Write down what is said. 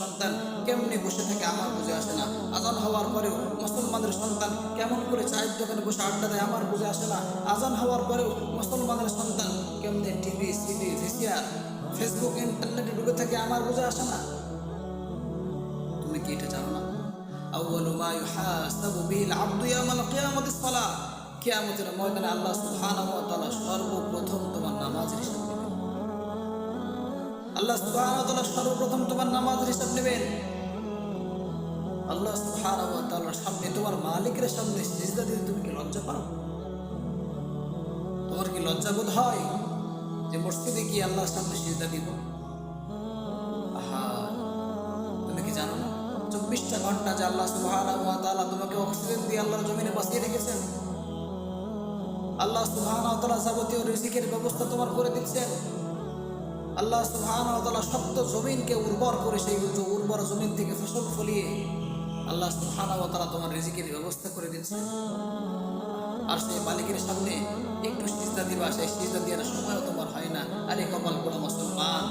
সন্তান কেমনি বসে থাকে আমার বুঝে আসে না। আজান হওয়ার পরেও মুসলমানের সন্তান কেমন করে চায়ের দোকানে বসে আড্ডা দেয় আমার বুঝে আসে না। আজান হওয়ার পরেও মুসলমানের সন্তান কেমনে টিভি, সিডি, ভিসিআর, ফেসবুক, ইন্টারনেটে ঢুকে থাকে আমার বুঝে আসে না। তুমি কি এটা জানো না? আউয়ালু মা ইউহাসাবু বিল আবদু ইয়াওমাল কিয়ামাতিস সালাহ। কিয়ামতের ময়দানে আল্লাহ সুবহানাহু ওয়া তাআলা সর্বপ্রথম তোমার নামাজের হিসাব নেবেন। আল্লাহ সুবহানাহু ওয়া তাআলা সর্বপ্রথম তোমার নামাজের হিসাব নেবেন। আল্লাহ সুবহানাহু ওয়া তাআলার সামনে, তোমার মালিকের সামনে সিজদা দিতে তুমি কি লজ্জা পাও? তোমার কি লজ্জা বোধ হয় যে মসজিদে গিয়ে আল্লাহর সামনে সিজদা দিব? আহা, তুমি কি জানো না 24টা ঘন্টা যে আল্লাহ সুবহানাহু ওয়া তাআলা তোমাকে অক্সিজেন দিয়ে আল্লাহর জমিনে বাঁচিয়ে রেখেছেন। আল্লাহ সুবহানাহু ওয়া তাআলা যাবতীয় রিজিকের ব্যবস্থা তোমার করে দিচ্ছেন। আল্লাহ সুবহানাহু ওয়া তাআলা শক্ত জমিনকে উর্বর করে সেই উর্বর জমিন থেকে ফসল ফলিয়ে আল্লাহ সুবহানাহু ওয়া তাআলা তোমার রিজিকের ব্যবস্থা করে দিচ্ছেন। আর সেই মালিকের সামনে একটু সিজদা দিবা, সেই সিজদা দেওয়ার সময়ও তোমার হয় না। আরে কপাল পোড়া মুসলমান।